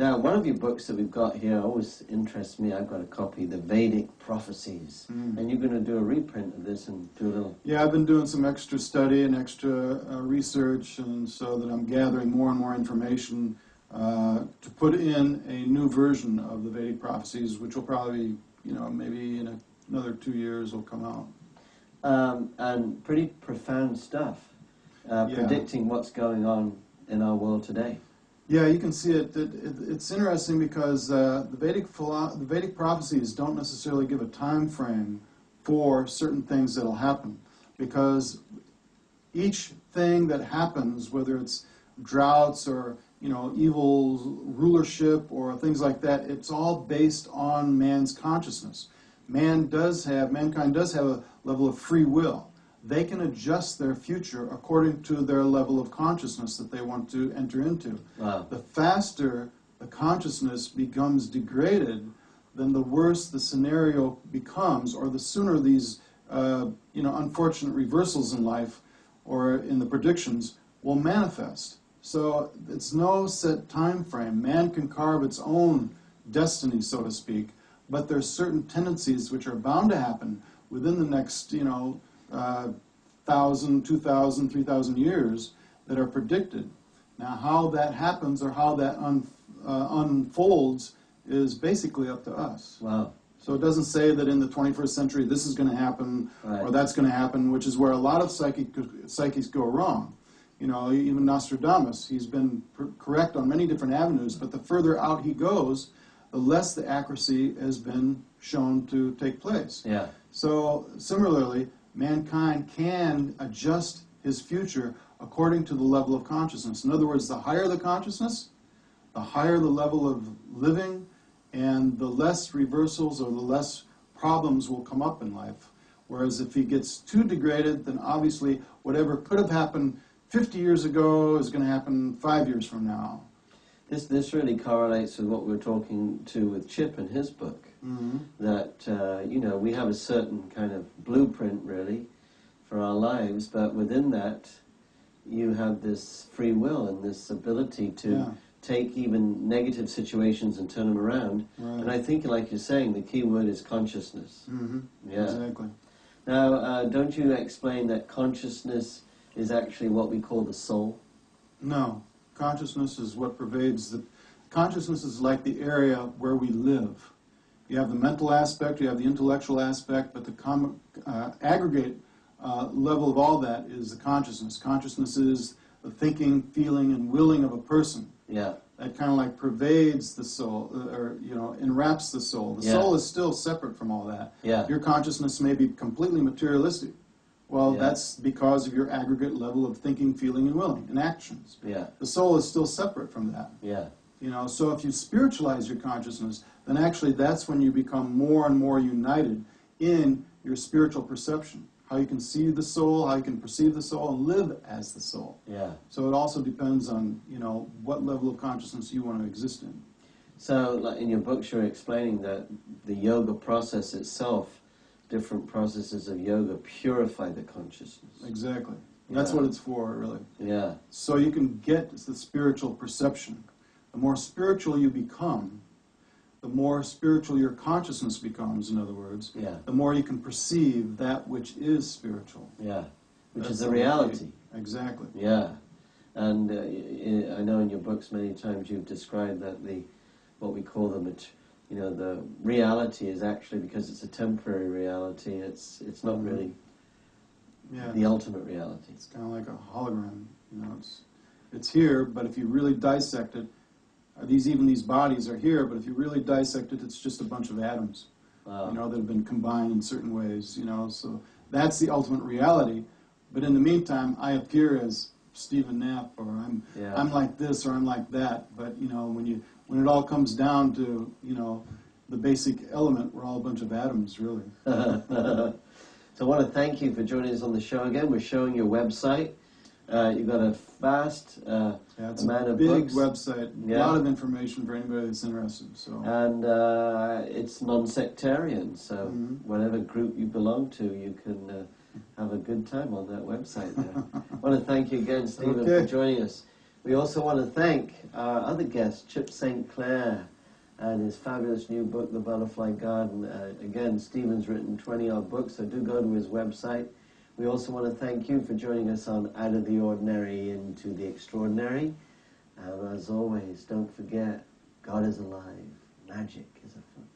Now, one of your books that we've got here always interests me. I've got a copy, the Vedic Prophecies. And you're going to do a reprint of this and do a little... Yeah, I've been doing some extra study and extra research, and so that I'm gathering more and more information to put in a new version of the Vedic Prophecies, which will probably, maybe in another 2 years will come out. And pretty profound stuff, predicting what's going on in our world today. Yeah, you can see it. It's interesting because the Vedic prophecies don't necessarily give a time frame for certain things that'll happen, because each thing that happens, whether it's droughts or evil rulership or things like that, it's all based on man's consciousness. Mankind does have a level of free will. They can adjust their future according to their level of consciousness that they want to enter into. Wow. The faster the consciousness becomes degraded, then the worse the scenario becomes, or the sooner these unfortunate reversals in life or in the predictions will manifest. So it's no set time frame. Man can carve its own destiny, so to speak, but there's certain tendencies which are bound to happen within the next, 1,000, 2,000, 3,000 years that are predicted. Now, how that happens or how that unfolds is basically up to us. Wow. So it doesn't say that in the 21st century this is going to happen or that's going to happen, which is where a lot of psychics go wrong. Even Nostradamus, he's been correct on many different avenues, but the further out he goes, the less the accuracy has been shown to take place. Yeah. So similarly, mankind can adjust his future according to the level of consciousness. In other words, the higher the consciousness, the higher the level of living, and the less reversals or the less problems will come up in life. Whereas if he gets too degraded, then obviously whatever could have happened 50 years ago is going to happen 5 years from now. This really correlates with what we were talking to with Chip in his book. That, we have a certain kind of blueprint, really, for our lives, but within that, you have this free will and this ability to take even negative situations and turn them around. Right. And I think, like you're saying, the key word is consciousness. Yeah. Exactly. Now, don't you explain that consciousness is actually what we call the soul? No. Consciousness is what pervades the... Consciousness is like the area where we live. You have the mental aspect, you have the intellectual aspect, but the aggregate level of all that is the consciousness. Consciousness is the thinking, feeling, and willing of a person. Yeah. That kind of like pervades the soul, or, enwraps the soul. The soul is still separate from all that. Yeah. Your consciousness may be completely materialistic. Well, that's because of your aggregate level of thinking, feeling, and willing, and actions. Yeah. The soul is still separate from that. Yeah. So if you spiritualize your consciousness, then actually that's when you become more and more united in your spiritual perception. How you can see the soul, how you can perceive the soul, and live as the soul. Yeah. So it also depends on, what level of consciousness you want to exist in. So, like in your books, you're explaining that the yoga process itself, different processes of yoga, purify the consciousness. Exactly. That's what it's for, really. Yeah. So you can get the spiritual perception. The more spiritual you become, the more spiritual your consciousness becomes, in other words, the more you can perceive that which is spiritual. Yeah, which is the reality. Exactly. Yeah. And I know in your books many times you've described that what we call the reality is actually, because it's a temporary reality, it's not really the ultimate reality. It's kind of like a hologram. It's here, but if you really dissect it, these bodies are here, but if you really dissect it, it's just a bunch of atoms, that have been combined in certain ways, so that's the ultimate reality. But in the meantime, I appear as Stephen Knapp, or I'm like this, or I'm like that. But when it all comes down to the basic element, we're all a bunch of atoms, really. So I want to thank you for joining us on the show again. We're showing your website. You've got a vast it's amount a of big books. website, a lot of information for anybody that's interested. So. And it's non-sectarian, so whatever group you belong to, you can have a good time on that website there. I want to thank you again, Stephen, for joining us. We also want to thank our other guest, Chip St. Clair, and his fabulous new book, The Butterfly Garden. Again, Stephen's written 20-odd books, so do go to his website. We also want to thank you for joining us on Out of the Ordinary into the Extraordinary. And as always, don't forget, God is alive. Magic is afoot.